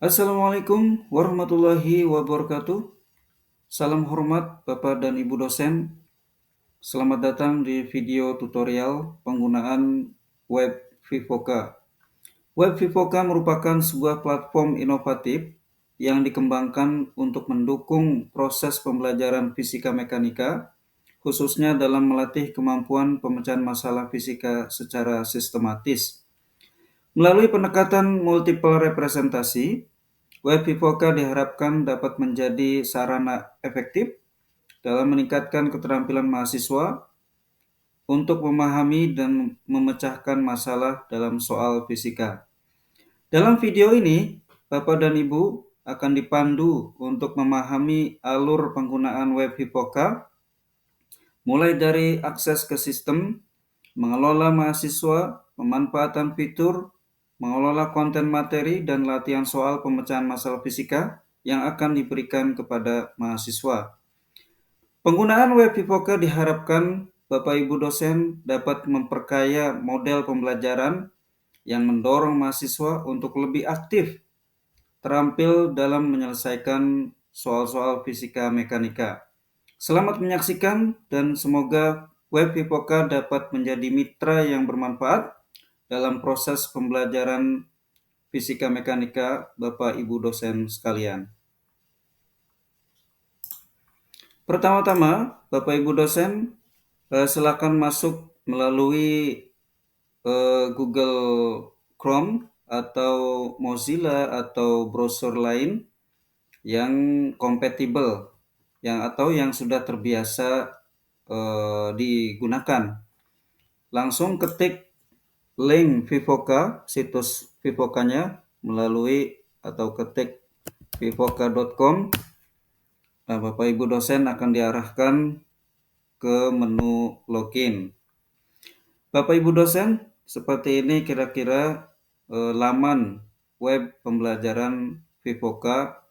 Assalamualaikum warahmatullahi wabarakatuh. Salam hormat Bapak dan Ibu dosen. Selamat datang di video tutorial penggunaan Web Vivoca. Web Vivoca merupakan sebuah platform inovatif yang dikembangkan untuk mendukung proses pembelajaran fisika mekanika, khususnya dalam melatih kemampuan pemecahan masalah fisika secara sistematis. Melalui pendekatan multiple representasi, Web Vivoca diharapkan dapat menjadi sarana efektif dalam meningkatkan keterampilan mahasiswa untuk memahami dan memecahkan masalah dalam soal fisika. Dalam video ini, Bapak dan Ibu akan dipandu untuk memahami alur penggunaan Web Vivoca, mulai dari akses ke sistem, mengelola mahasiswa, pemanfaatan fitur, mengelola konten materi, dan latihan soal pemecahan masalah fisika yang akan diberikan kepada mahasiswa. Penggunaan Web Vivoca diharapkan Bapak Ibu dosen dapat memperkaya model pembelajaran yang mendorong mahasiswa untuk lebih aktif terampil dalam menyelesaikan soal-soal fisika mekanika. Selamat menyaksikan dan semoga Web Vivoca dapat menjadi mitra yang bermanfaat dalam proses pembelajaran fisika mekanika Bapak Ibu dosen sekalian. Pertama-tama, Bapak Ibu dosen, silakan masuk melalui Google Chrome atau Mozilla atau browser lain yang kompatibel, yang sudah terbiasa digunakan. Langsung ketik link Vivoca, situs Vivocanya melalui atau ketik vivoca.com. Nah, Bapak Ibu dosen akan diarahkan ke menu login. Bapak Ibu dosen, seperti ini kira-kira laman web pembelajaran Vivoca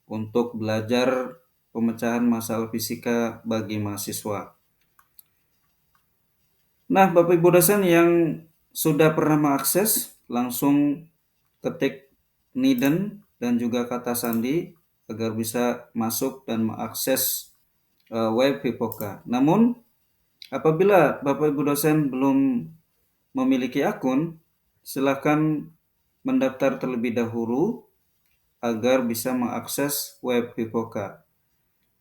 untuk belajar pemecahan masalah fisika bagi mahasiswa. Nah, Bapak Ibu dosen yang sudah pernah mengakses, langsung ketik Niden dan juga kata sandi agar bisa masuk dan mengakses web Vivoca. Namun, apabila Bapak Ibu dosen belum memiliki akun, silakan mendaftar terlebih dahulu agar bisa mengakses web Vivoca.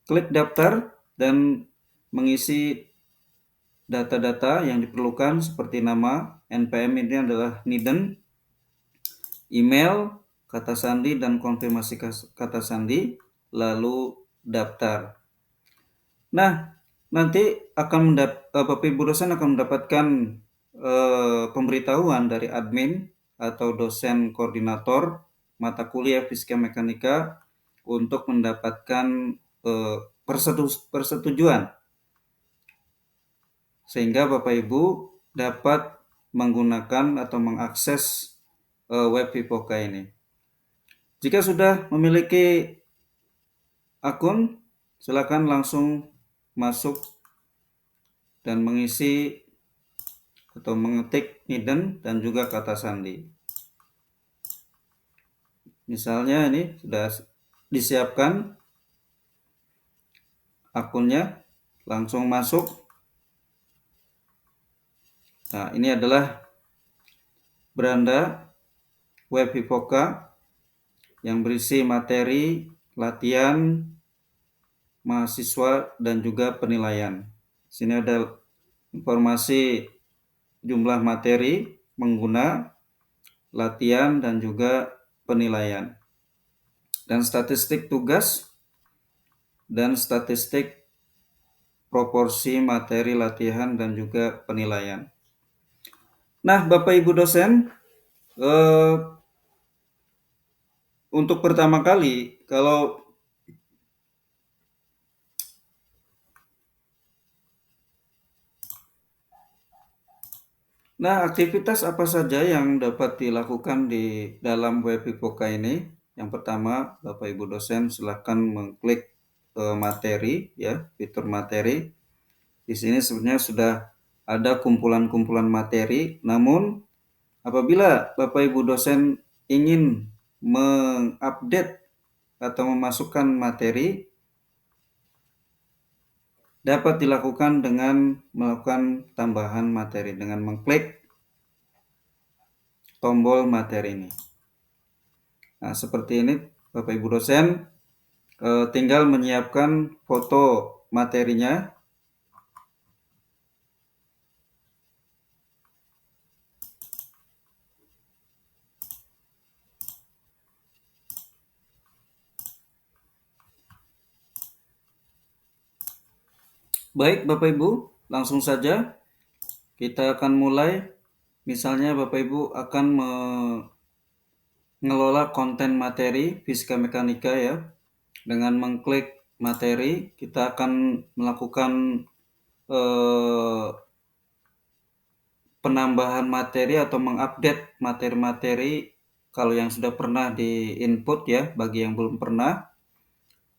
Klik daftar dan mengisi data-data yang diperlukan seperti nama, NPM ini adalah Niden, email, kata sandi dan konfirmasi kata sandi, lalu daftar. Nah, nanti Bapak Ibu dosen akan mendapatkan pemberitahuan dari admin atau dosen koordinator mata kuliah fisika mekanika untuk mendapatkan persetujuan sehingga Bapak Ibu dapat menggunakan atau mengakses web Vivoca ini. Jika sudah memiliki akun, silakan langsung masuk dan mengisi atau mengetik Niden dan juga kata sandi. Misalnya ini sudah disiapkan akunnya, langsung masuk. Nah, ini adalah beranda web Vivoca yang berisi materi, latihan, mahasiswa, dan juga penilaian. Sini ada informasi jumlah materi, pengguna, latihan, dan juga penilaian. Dan statistik tugas dan statistik proporsi materi latihan dan juga penilaian. Nah, Bapak Ibu dosen, untuk pertama kali aktivitas apa saja yang dapat dilakukan di dalam web Vivoca ini? Yang pertama, Bapak Ibu dosen silakan mengklik materi, ya, fitur materi. Di sini sebenarnya sudah ada kumpulan-kumpulan materi, namun apabila Bapak Ibu dosen ingin mengupdate atau memasukkan materi dapat dilakukan dengan melakukan tambahan materi dengan mengklik tombol materi ini. Nah, seperti ini Bapak Ibu dosen, tinggal menyiapkan foto materinya. Baik Bapak Ibu, langsung saja kita akan mulai. Misalnya Bapak Ibu akan mengelola konten materi fisika mekanika ya. Dengan mengklik materi, kita akan melakukan penambahan materi atau mengupdate materi-materi kalau yang sudah pernah di input ya. Bagi yang belum pernah,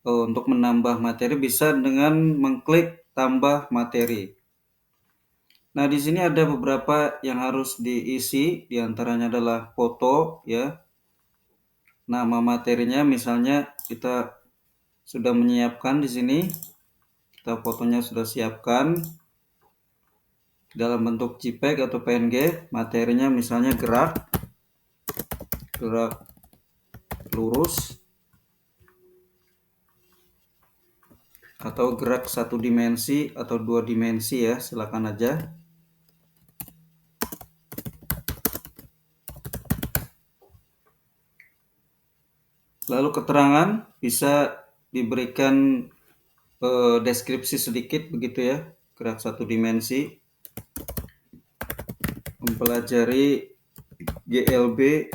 untuk menambah materi bisa dengan mengklik tambah materi. Nah, di sini ada beberapa yang harus diisi, diantaranya adalah foto ya. Nama materinya misalnya kita sudah menyiapkan di sini, kita fotonya sudah siapkan dalam bentuk JPEG atau PNG. Materinya misalnya gerak lurus atau gerak satu dimensi atau dua dimensi ya, silakan aja. Lalu keterangan bisa diberikan deskripsi sedikit begitu ya, gerak satu dimensi, mempelajari GLB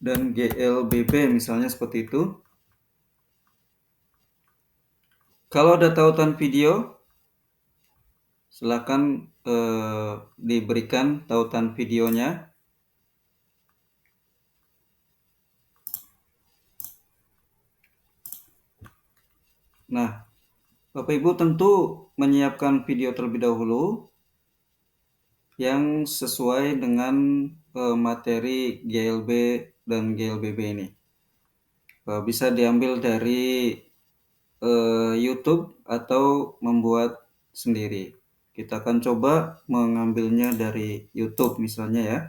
dan GLBB misalnya seperti itu. Kalau ada tautan video, silakan diberikan tautan videonya. Nah, Bapak Ibu tentu menyiapkan video terlebih dahulu yang sesuai dengan materi GLB dan GLBB ini. Bisa diambil dari YouTube atau membuat sendiri. Kita akan coba mengambilnya dari YouTube misalnya ya.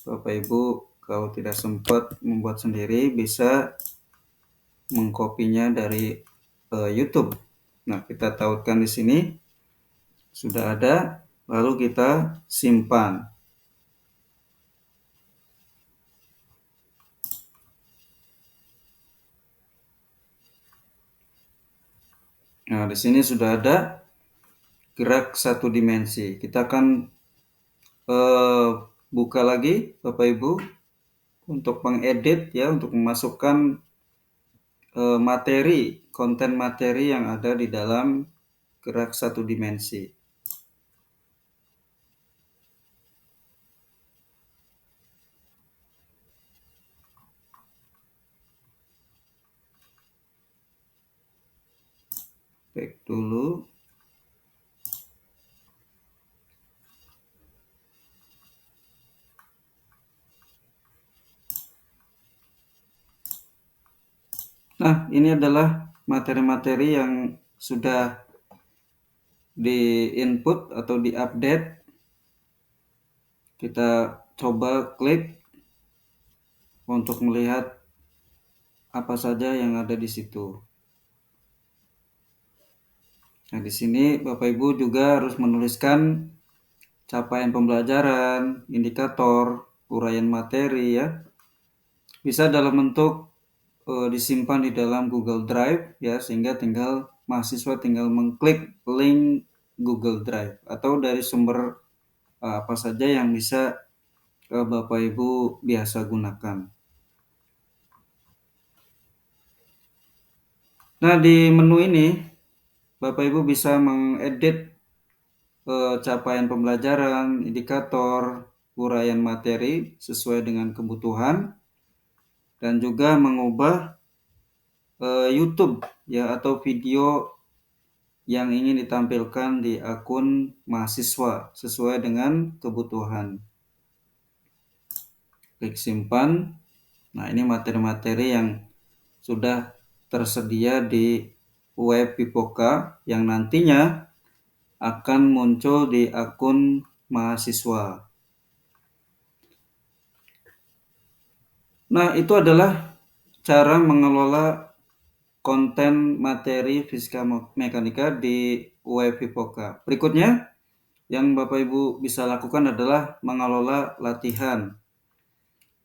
Bapak Ibu kalau tidak sempat membuat sendiri bisa mengkopinya dari YouTube. Nah, kita tautkan di sini sudah ada, lalu kita simpan. Nah, di sini sudah ada gerak satu dimensi. Kita akan buka lagi Bapak Ibu untuk mengedit ya, untuk memasukkan materi, konten materi yang ada di dalam gerak satu dimensi. Back dulu. Nah, ini adalah materi-materi yang sudah di input atau di update. Kita coba klik untuk melihat apa saja yang ada di situ. Nah, di sini Bapak Ibu juga harus menuliskan capaian pembelajaran, indikator, uraian materi ya. Bisa dalam bentuk disimpan di dalam Google Drive ya, sehingga mahasiswa tinggal mengklik link Google Drive atau dari sumber apa saja yang bisa Bapak Ibu biasa gunakan. Nah, di menu ini Bapak Ibu bisa mengedit capaian pembelajaran, indikator, uraian materi sesuai dengan kebutuhan, dan juga mengubah YouTube ya atau video yang ingin ditampilkan di akun mahasiswa sesuai dengan kebutuhan. klik simpan. Nah, ini materi-materi yang sudah tersedia di web Vipoka yang nantinya akan muncul di akun mahasiswa. Nah, itu adalah cara mengelola konten materi fisika mekanika di web Vipoka. Berikutnya yang Bapak Ibu bisa lakukan adalah mengelola latihan.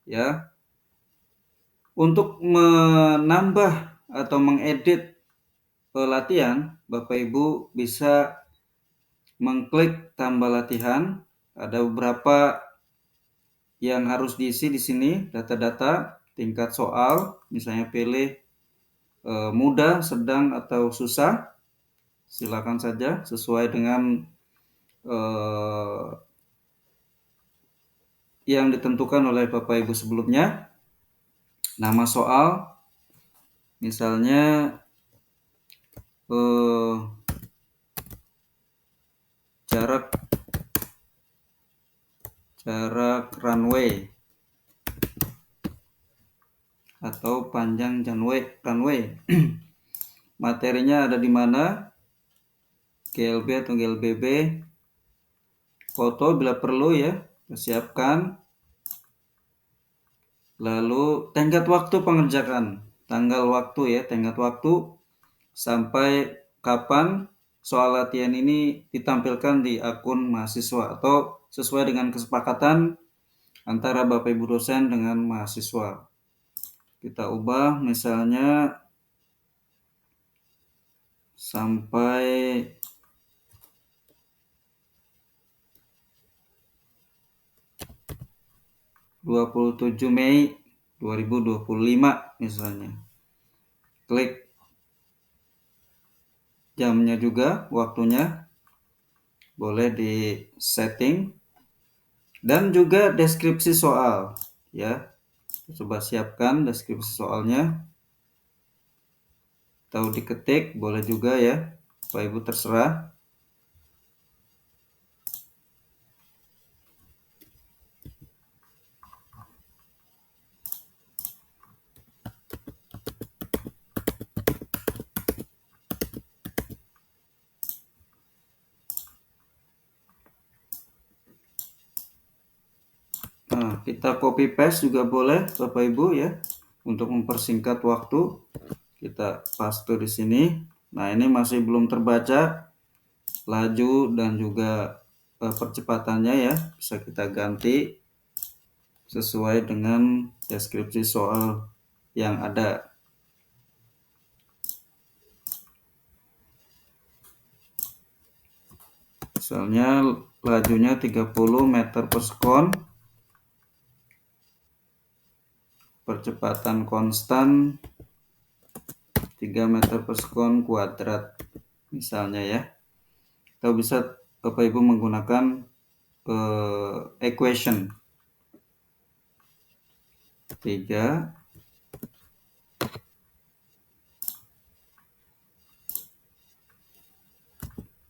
Ya, untuk menambah atau mengedit latihan, Bapak Ibu bisa mengklik tambah latihan. Ada beberapa yang harus diisi di sini, data-data, tingkat soal, misalnya pilih mudah, sedang, atau susah. Silakan saja sesuai dengan yang ditentukan oleh Bapak Ibu sebelumnya. Nama soal, misalnya jarak runway atau panjang runway. Materinya ada di mana? GLB atau GLBB. Foto bila perlu ya, persiapkan. Lalu tenggat waktu pengerjaan, tanggal waktu ya, tenggat waktu sampai kapan soal latihan ini ditampilkan di akun mahasiswa atau sesuai dengan kesepakatan antara Bapak Ibu dosen dengan mahasiswa. Kita ubah misalnya sampai 27 Mei 2025 misalnya. Klik jamnya juga, waktunya boleh di setting, dan juga deskripsi soal ya. Coba siapkan deskripsi soalnya, atau diketik boleh juga ya, Bapak Ibu terserah. Nah, kita copy paste juga boleh Bapak Ibu ya, untuk mempersingkat waktu. Kita paste di sini. Nah, ini masih belum terbaca laju dan juga percepatannya ya, bisa kita ganti sesuai dengan deskripsi soal yang ada. Misalnya lajunya 30 meter per sekon, percepatan konstan 3 meter per sekon kuadrat misalnya ya. Atau bisa Bapak Ibu menggunakan equation 3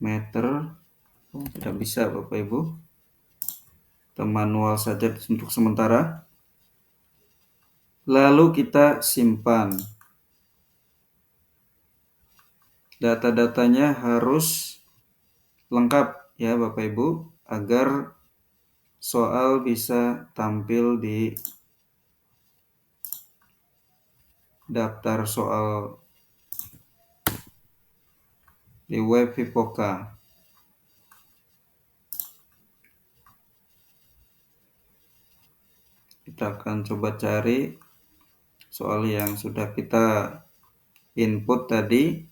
meter. Tidak bisa Bapak Ibu, kita manual saja untuk sementara. Lalu kita simpan. Data-datanya harus lengkap ya Bapak Ibu, agar soal bisa tampil di daftar soal di web Vipoka. Kita akan coba cari soal yang sudah kita input tadi.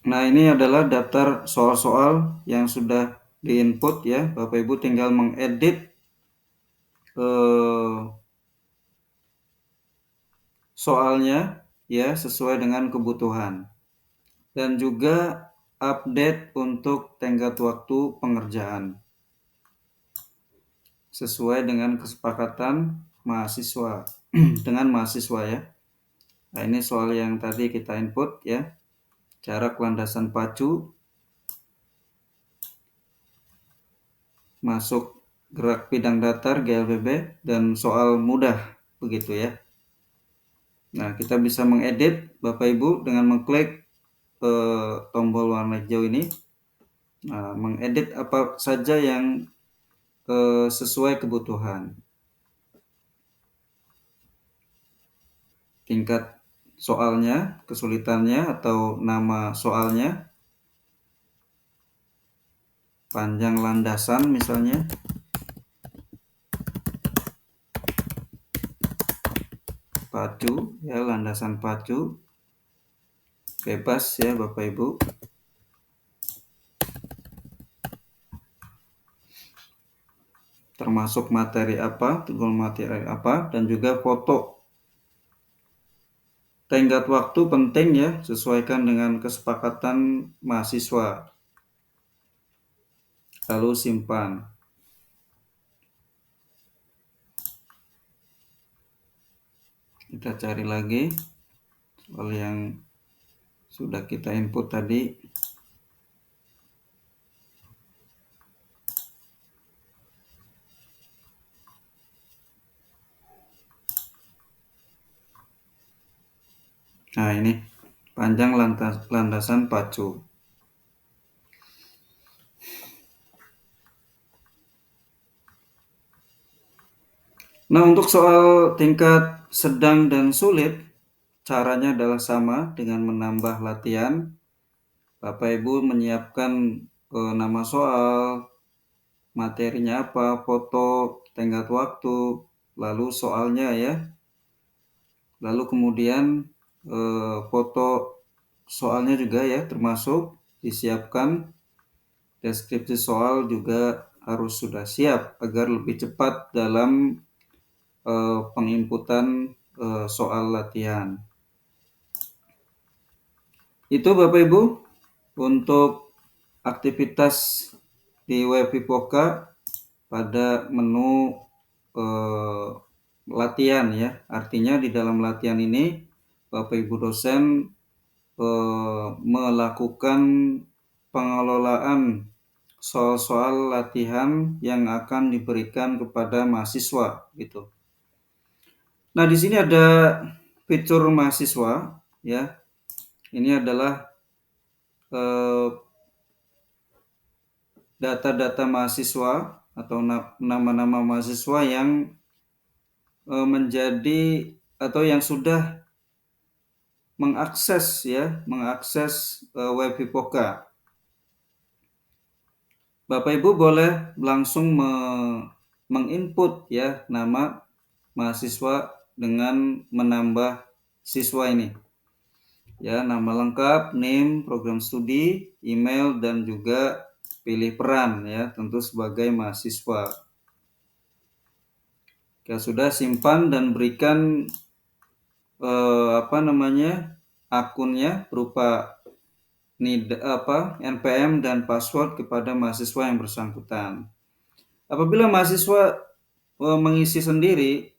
Nah, ini adalah daftar soal-soal yang sudah di input ya. Bapak Ibu tinggal mengedit soalnya ya sesuai dengan kebutuhan. Dan juga update untuk tenggat waktu pengerjaan sesuai dengan kesepakatan mahasiswa dengan mahasiswa ya. Nah, ini soal yang tadi kita input ya. Jarak landasan pacu, masuk gerak bidang datar GLBB, dan soal mudah begitu ya. Nah, kita bisa mengedit Bapak Ibu dengan mengklik tombol warna hijau ini. Nah, mengedit apa saja yang sesuai kebutuhan. Tingkat soalnya, kesulitannya atau nama soalnya, panjang landasan misalnya, pacu ya, landasan pacu, bebas ya Bapak Ibu. Termasuk materi apa, tebal materi apa, dan juga foto. Tenggat waktu penting ya, sesuaikan dengan kesepakatan mahasiswa. Lalu simpan. Kita cari lagi soal yang sudah kita input tadi. Nah, ini panjang landasan pacu. Nah, untuk soal tingkat sedang dan sulit, caranya adalah sama dengan menambah latihan. Bapak Ibu menyiapkan nama soal, materinya apa, foto, tenggat waktu, lalu soalnya ya. Lalu kemudian foto soalnya juga ya termasuk disiapkan. Deskripsi soal juga harus sudah siap agar lebih cepat dalam penginputan soal latihan. Itu Bapak Ibu untuk aktivitas di web Vipoka pada menu latihan ya. Artinya di dalam latihan ini Bapak Ibu dosen melakukan pengelolaan soal-soal latihan yang akan diberikan kepada mahasiswa gitu. Nah, di sini ada fitur mahasiswa ya. Ini adalah data-data mahasiswa atau nama-nama mahasiswa yang menjadi atau yang sudah mengakses web Vipoka. Bapak Ibu boleh langsung menginput ya nama mahasiswa dengan menambah siswa ini. Ya, nama lengkap, name, program studi, email, dan juga pilih peran ya, tentu sebagai mahasiswa. Ya, sudah simpan dan berikan akunnya berupa NPM dan password kepada mahasiswa yang bersangkutan. Apabila mahasiswa mengisi sendiri,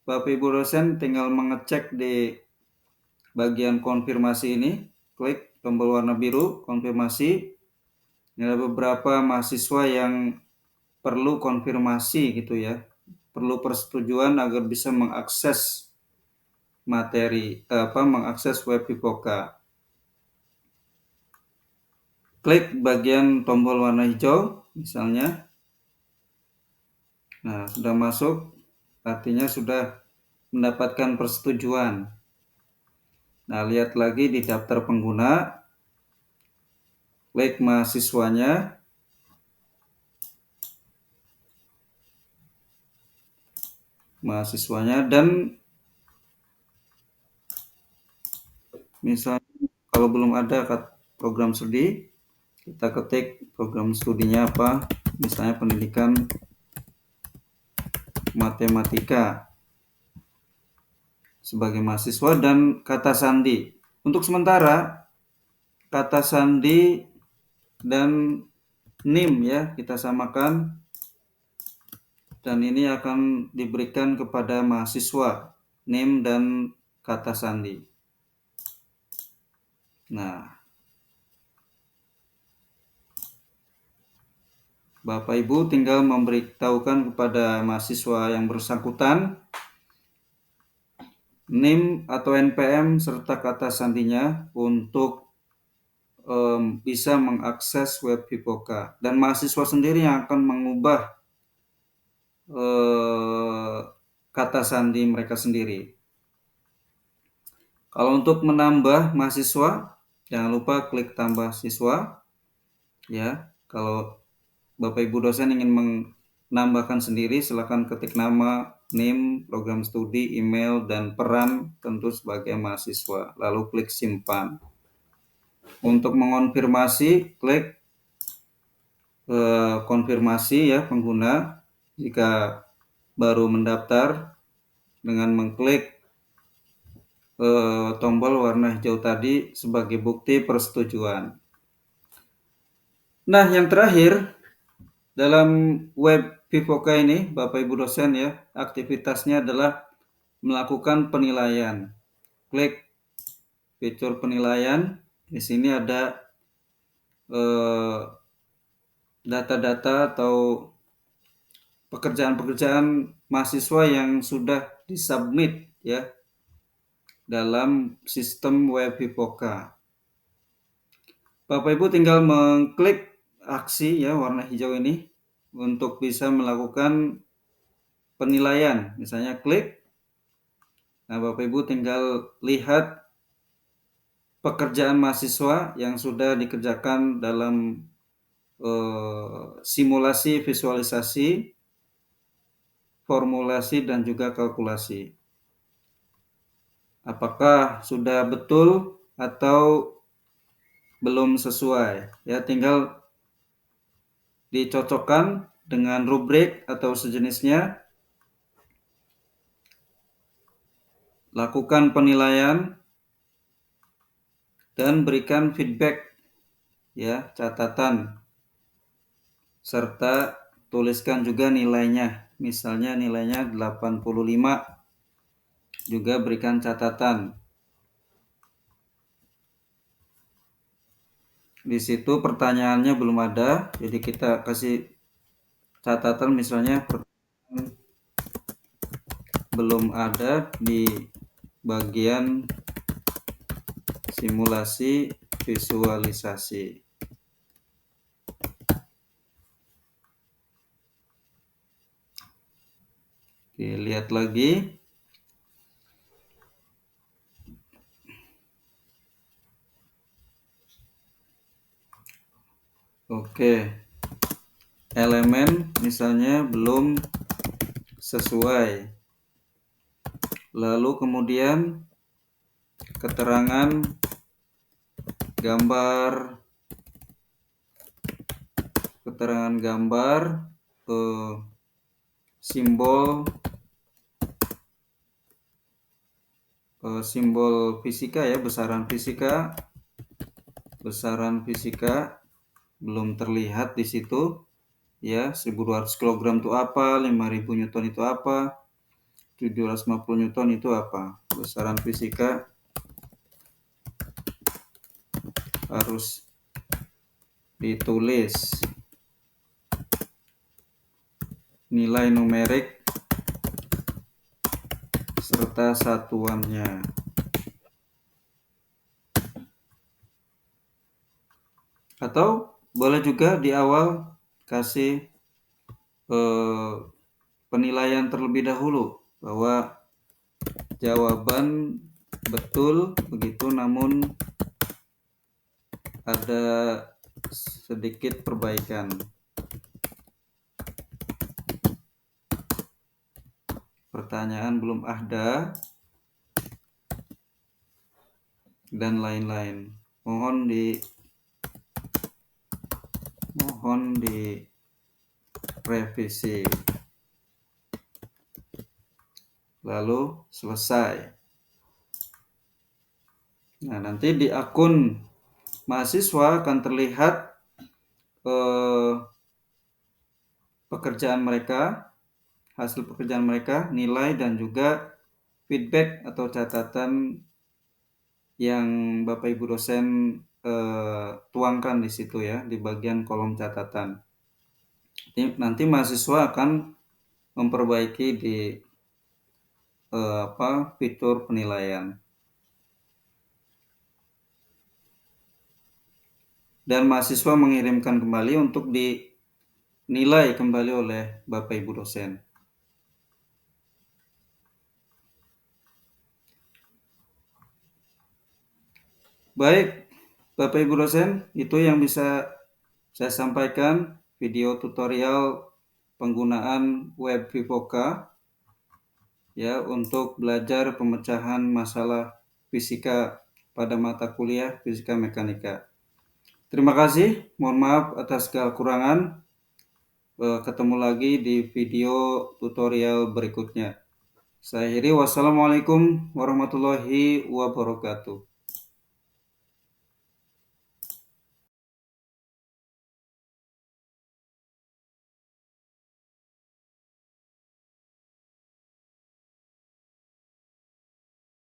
Bapak Ibu dosen tinggal mengecek di bagian konfirmasi ini, klik tombol warna biru konfirmasi. Ini ada beberapa mahasiswa yang perlu konfirmasi gitu ya, perlu persetujuan agar bisa mengakses mengakses web Vipoka. Klik bagian tombol warna hijau misalnya. Nah, sudah masuk, artinya sudah mendapatkan persetujuan. Nah, lihat lagi di daftar pengguna, klik mahasiswanya. Dan misalnya kalau belum ada program studi, Kita ketik program studinya apa, misalnya pendidikan matematika sebagai mahasiswa, dan kata sandi. Untuk sementara kata sandi dan NIM ya kita samakan, dan ini akan diberikan kepada mahasiswa, NIM dan kata sandi. Nah, Bapak Ibu tinggal memberitahukan kepada mahasiswa yang bersangkutan NIM atau NPM serta kata sandinya untuk bisa mengakses web Vipoka, dan mahasiswa sendiri yang akan mengubah kata sandi mereka sendiri. Kalau untuk menambah mahasiswa, jangan lupa klik tambah siswa ya. Kalau Bapak Ibu dosen ingin menambahkan sendiri, silakan ketik nama, NIM, program studi, email, dan peran tentu sebagai mahasiswa, lalu klik simpan. Untuk mengonfirmasi, klik konfirmasi ya pengguna jika baru mendaftar dengan mengklik tombol warna hijau tadi sebagai bukti persetujuan. Nah, yang terakhir dalam web Vipoka ini, Bapak Ibu dosen ya, aktivitasnya adalah melakukan penilaian. Klik fitur penilaian. Di sini ada data-data atau pekerjaan-pekerjaan mahasiswa yang sudah disubmit ya dalam sistem web Vipoka. Bapak Ibu tinggal mengklik aksi ya warna hijau ini untuk bisa melakukan penilaian. Misalnya klik. Nah, Bapak Ibu tinggal lihat pekerjaan mahasiswa yang sudah dikerjakan dalam simulasi, visualisasi, formulasi, dan juga kalkulasi. Apakah sudah betul atau belum sesuai? Ya, tinggal dicocokkan dengan rubrik atau sejenisnya. Lakukan penilaian dan berikan feedback ya, catatan, serta tuliskan juga nilainya. Misalnya nilainya 85, juga berikan catatan. Di situ pertanyaannya belum ada, jadi kita kasih catatan misalnya belum ada di bagian simulasi visualisasi. Oke, lihat lagi. Oke, elemen misalnya belum sesuai. Lalu kemudian keterangan gambar, simbol fisika ya, besaran fisika belum terlihat di situ ya. 1200 kg itu apa, 5000 Newton itu apa, 750 Newton itu apa. Besaran fisika harus ditulis nilai numerik serta satuannya. Atau boleh juga di awal kasih penilaian terlebih dahulu bahwa jawaban betul begitu, namun ada sedikit perbaikan. Pertanyaan belum ada dan lain-lain. Mohon mohon direvisi. Lalu selesai. Nah, nanti di akun mahasiswa akan terlihat pekerjaan mereka, hasil pekerjaan mereka, nilai dan juga feedback atau catatan yang Bapak Ibu dosen tuangkan di situ ya, di bagian kolom catatan. Nanti mahasiswa akan memperbaiki di fitur penilaian. Dan mahasiswa mengirimkan kembali untuk dinilai kembali oleh Bapak Ibu dosen. Baik, Bapak Ibu dosen, itu yang bisa saya sampaikan video tutorial penggunaan web Vivoca ya untuk belajar pemecahan masalah fisika pada mata kuliah fisika mekanika. Terima kasih, mohon maaf atas segala kekurangan. Ketemu lagi di video tutorial berikutnya. Saya akhiri, wassalamualaikum warahmatullahi wabarakatuh.